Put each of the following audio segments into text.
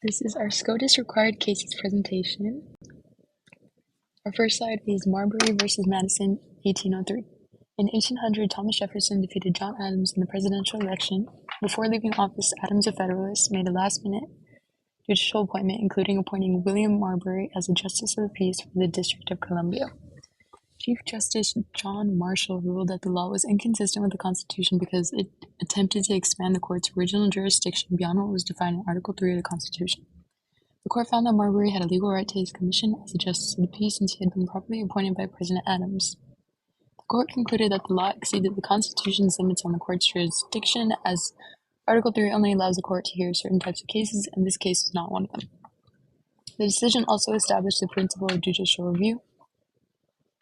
This is our SCOTUS required cases presentation. Our first slide is Marbury versus Madison, 1803. In 1800, Thomas Jefferson defeated John Adams in the presidential election. Before leaving office, Adams, a Federalist, made a last-minute judicial appointment, including appointing William Marbury as a Justice of the Peace for the District of Columbia. Chief Justice John Marshall ruled that the law was inconsistent with the Constitution because it attempted to expand the court's original jurisdiction beyond what was defined in Article 3 of the Constitution. The court found that Marbury had a legal right to his commission as a Justice of the Peace since he had been properly appointed by President Adams. The court concluded that the law exceeded the Constitution's limits on the court's jurisdiction, as Article 3 only allows the court to hear certain types of cases, and this case was not one of them. The decision also established the principle of judicial review.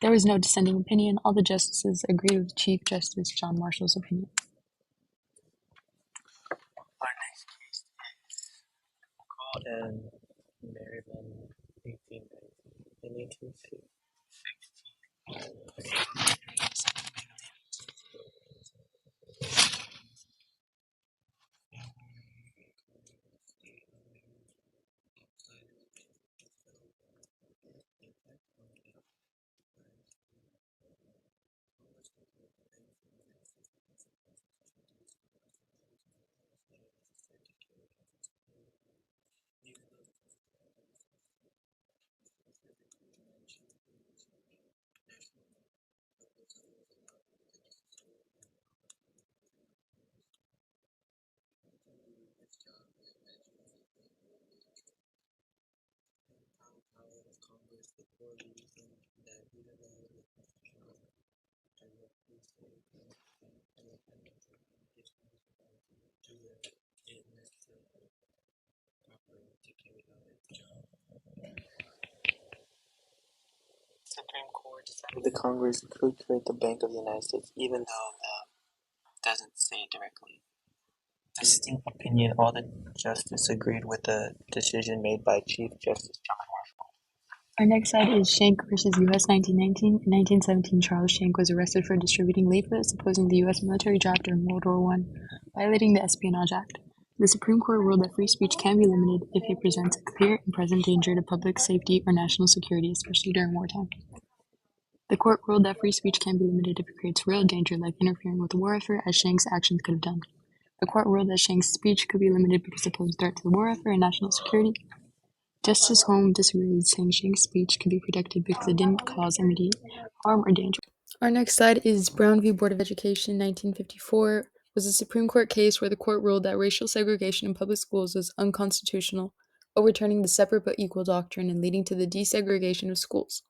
There was no dissenting opinion. All the justices agreed with Chief Justice John Marshall's opinion. Our next case is called in Maryland, 1816. Supreme Court decided the Congress could create the Bank of the United States, even though it doesn't say it directly. Dissenting opinion, all the justices agreed with the decision made by Chief Justice John Marshall. Our next slide is Schenck versus U.S. 1919. In 1917, Charles Schenck was arrested for distributing leaflets opposing the U.S. military draft during World War I, violating the Espionage Act. The Supreme Court ruled that free speech can be limited if it presents a clear and present danger to public safety or national security, especially during wartime. The court ruled that free speech can be limited if it creates real danger, like interfering with a war effort, as Schenck's actions could have done. The court ruled that Schenck's speech could be limited because it posed a threat to the war effort and national security. Justice Holmes disagreed, saying Schenck's speech could be protected because it didn't cause immediate harm or danger. Our next slide is Brown v. Board of Education, 1954, was a Supreme Court case where the court ruled that racial segregation in public schools was unconstitutional, overturning the separate but equal doctrine and leading to the desegregation of schools.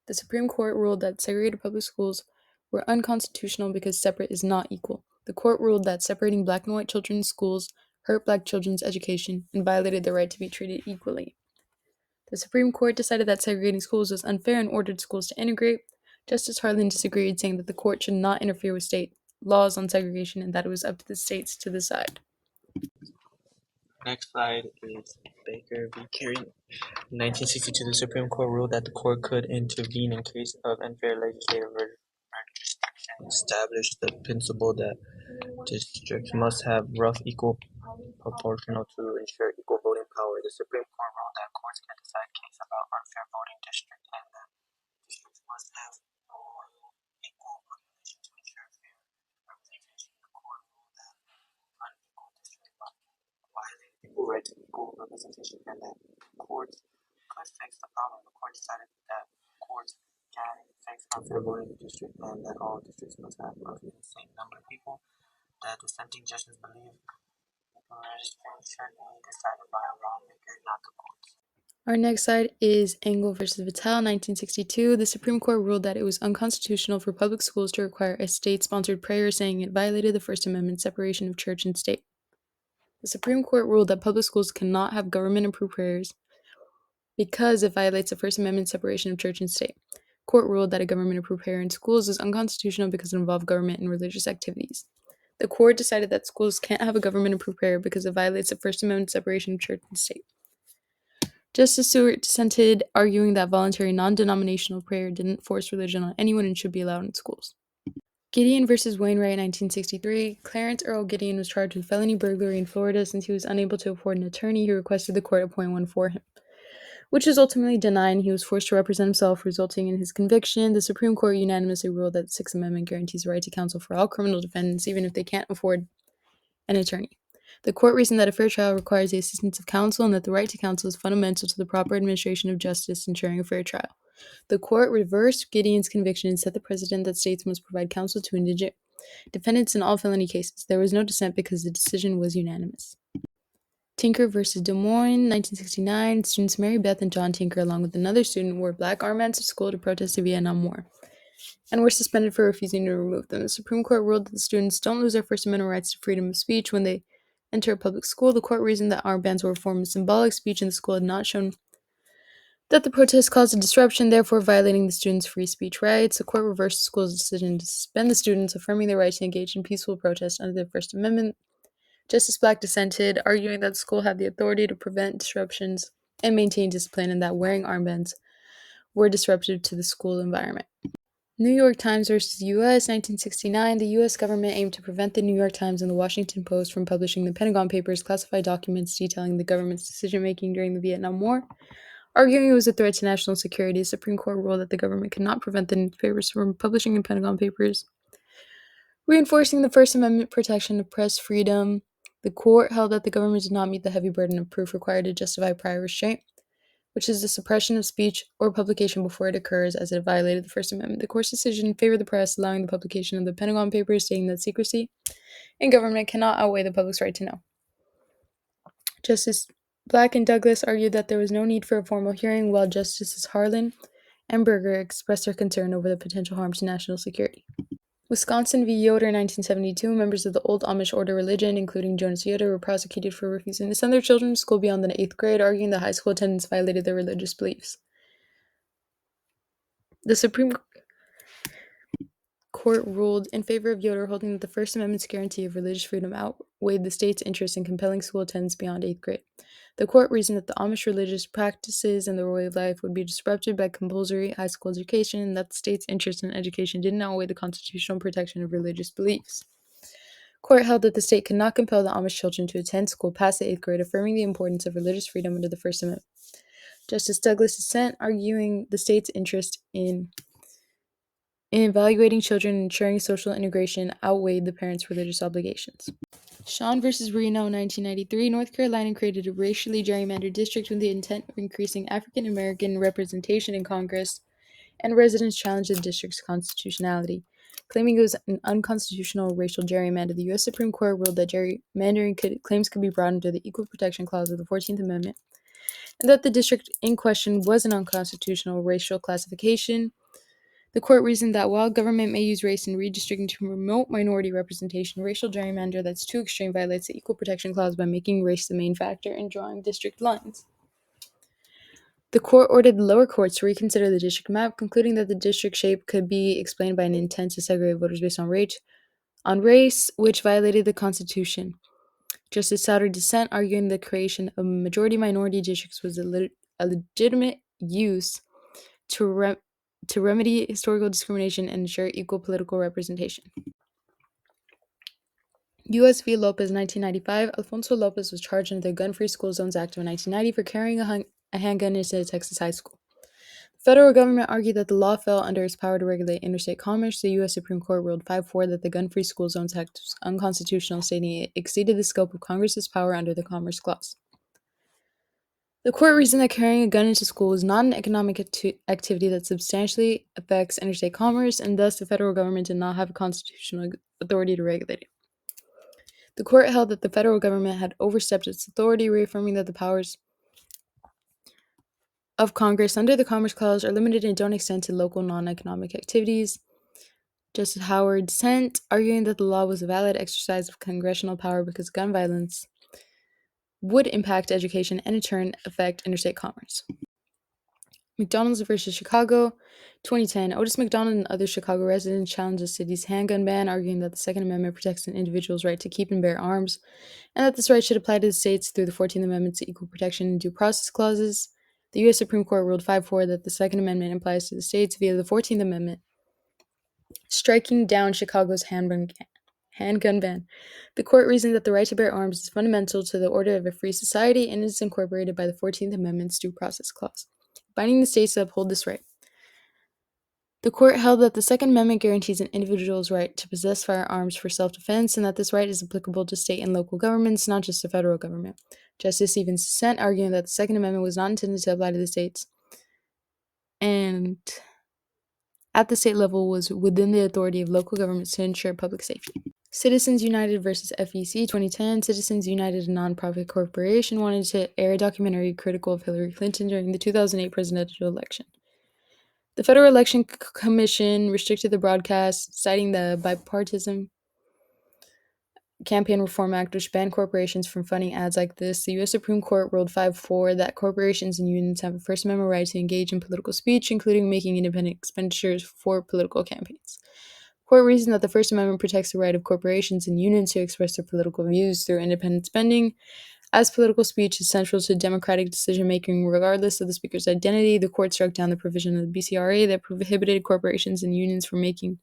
The Supreme Court ruled that segregated public schools were unconstitutional because separate is not equal. The court ruled that separating black and white children in schools hurt black children's education and violated their right to be treated equally. The Supreme Court decided that segregating schools was unfair and ordered schools to integrate. Justice Harlan disagreed, saying that the court should not interfere with state laws on segregation and that it was up to the states to decide. Next slide is Baker v. Carey. In 1962, the Supreme Court ruled that the court could intervene in case of unfair legislative redistriction, established the principle that districts must have rough equal proportional to ensure equal voting power. The Supreme Court ruled that courts can decide cases about unfair voting districts and that districts must have equal population to ensure fair representation. The court ruled that unequal districts violate equal right to equal representation and that courts could fix the problem. The court decided that courts can fix unfair voting districts and that all districts must have roughly the same number of people. The dissenting justices believe registration should be decided by a lawmaker, not the courts. Our next slide is Engel versus Vitale, 1962. The Supreme Court ruled that it was unconstitutional for public schools to require a state-sponsored prayer, saying it violated the First Amendment separation of church and state. The Supreme Court ruled that public schools cannot have government-approved prayers because it violates the First Amendment separation of church and state. The court ruled that a government-approved prayer in schools is unconstitutional because it involved government and religious activities. The court decided that schools can't have a government-approved prayer because it violates the First Amendment separation of church and state. Justice Stewart dissented, arguing that voluntary non-denominational prayer didn't force religion on anyone and should be allowed in schools. Gideon versus Wainwright, 1963. Clarence Earl Gideon was charged with felony burglary in Florida. Since he was unable to afford an attorney, he requested the court appoint one for him, which was ultimately denied, and he was forced to represent himself, resulting in his conviction. The Supreme Court unanimously ruled that the Sixth Amendment guarantees the right to counsel for all criminal defendants, even if they can't afford an attorney. The court reasoned that a fair trial requires the assistance of counsel and that the right to counsel is fundamental to the proper administration of justice, ensuring a fair trial. The court reversed Gideon's conviction and set the precedent that states must provide counsel to indigent defendants in all felony cases. There was no dissent because the decision was unanimous. Tinker versus Des Moines, 1969. Students Mary Beth and John Tinker, along with another student, wore black armbands to school to protest the Vietnam War and were suspended for refusing to remove them. The Supreme Court ruled that the students don't lose their First Amendment rights to freedom of speech when they enter a public school. The court reasoned that armbands were a form of symbolic speech and the school had not shown that the protest caused a disruption, therefore violating the students' free speech rights. The court reversed the school's decision to suspend the students, affirming their right to engage in peaceful protest under the First Amendment. Justice Black dissented, arguing that the school had the authority to prevent disruptions and maintain discipline, and that wearing armbands were disruptive to the school environment. New York Times versus U.S., 1969. The U.S. government aimed to prevent the New York Times and the Washington Post from publishing the Pentagon Papers, classified documents detailing the government's decision-making during the Vietnam War. Arguing it was a threat to national security, the Supreme Court ruled that the government could not prevent the newspapers from publishing the Pentagon Papers, reinforcing the First Amendment protection of press freedom. The court held that the government did not meet the heavy burden of proof required to justify prior restraint, which is the suppression of speech or publication before it occurs, as it violated the First Amendment. The court's decision favored the press, allowing the publication of the Pentagon Papers, stating that secrecy in government cannot outweigh the public's right to know. Justice Black and Douglas argued that there was no need for a formal hearing, while Justices Harlan and Berger expressed their concern over the potential harm to national security. Wisconsin v. Yoder, 1972. Members of the Old Amish Order religion, including Jonas Yoder, were prosecuted for refusing to send their children to school beyond the 8th grade, arguing that high school attendance violated their religious beliefs. The Supreme Court ruled in favor of Yoder, holding that the First Amendment's guarantee of religious freedom outweighed the state's interest in compelling school attendance beyond 8th grade. The court reasoned that the Amish religious practices and their way of life would be disrupted by compulsory high school education, and that the state's interest in education did not outweigh the constitutional protection of religious beliefs. Court held that the state could not compel the Amish children to attend school past the 8th grade, affirming the importance of religious freedom under the First Amendment. Justice Douglas dissent, arguing the state's interest in evaluating children and ensuring social integration outweighed the parents' religious obligations. Sean versus Reno, 1993. North Carolina created a racially gerrymandered district with the intent of increasing African American representation in Congress, and residents challenged the district's constitutionality, claiming it was an unconstitutional racial gerrymander. The U.S. Supreme Court ruled that gerrymandering claims could be brought under the Equal Protection Clause of the 14th Amendment, and that the district in question was an unconstitutional racial classification. The court reasoned that while government may use race in redistricting to promote minority representation, racial gerrymander that's too extreme violates the Equal Protection Clause by making race the main factor in drawing district lines. The court ordered the lower courts to reconsider the district map, concluding that the district shape could be explained by an intent to segregate voters based on race, which violated the Constitution. Justice Souter dissent, arguing the creation of majority-minority districts was a legitimate use to remedy historical discrimination and ensure equal political representation. U.S. v. Lopez, 1995. Alfonso Lopez was charged under the Gun-Free School Zones Act of 1990 for carrying a handgun into a Texas high school. The federal government argued that the law fell under its power to regulate interstate commerce. The U.S. Supreme Court ruled 5-4 that the Gun-Free School Zones Act was unconstitutional, stating it exceeded the scope of Congress's power under the Commerce Clause. The court reasoned that carrying a gun into school was not an economic activity that substantially affects interstate commerce, and thus the federal government did not have a constitutional authority to regulate it. The court held that the federal government had overstepped its authority, reaffirming that the powers of Congress under the Commerce Clause are limited and don't extend to local non-economic activities. Justice Howard dissent, arguing that the law was a valid exercise of congressional power because gun violence would impact education and in turn affect interstate commerce. McDonald's versus Chicago, 2010. Otis McDonald and other Chicago residents challenged the city's handgun ban, arguing that the Second Amendment protects an individual's right to keep and bear arms, and that this right should apply to the states through the 14th Amendment's equal protection and due process clauses. The U.S. Supreme Court ruled 5-4 that the Second Amendment applies to the states via the 14th Amendment, striking down Chicago's handgun ban. The court reasoned that the right to bear arms is fundamental to the order of a free society and is incorporated by the 14th Amendment's Due Process Clause, binding the states to uphold this right. The court held that the Second Amendment guarantees an individual's right to possess firearms for self-defense and that this right is applicable to state and local governments, not just the federal government. Justice Stevens' dissent, arguing that the Second Amendment was not intended to apply to the states and at the state level was within the authority of local governments to ensure public safety. Citizens United versus FEC 2010. Citizens United, a nonprofit corporation, wanted to air a documentary critical of Hillary Clinton during the 2008 presidential election. The Federal Election Commission restricted the broadcast, citing the Bipartisan Campaign Reform Act, which banned corporations from funding ads like this. The U.S. Supreme Court ruled 5-4 that corporations and unions have a First Amendment right to engage in political speech, including making independent expenditures for political campaigns. The court reasoned that the First Amendment protects the right of corporations and unions to express their political views through independent spending. As political speech is central to democratic decision-making regardless of the speaker's identity, the court struck down the provision of the BCRA that prohibited corporations and unions from making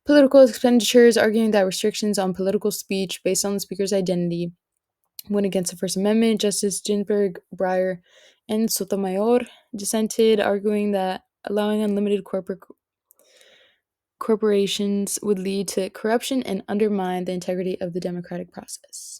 political expenditures, arguing that restrictions on political speech based on the speaker's identity went against the First Amendment. Justice Ginsburg, Breyer, and Sotomayor dissented, arguing that allowing unlimited corporations would lead to corruption and undermine the integrity of the democratic process.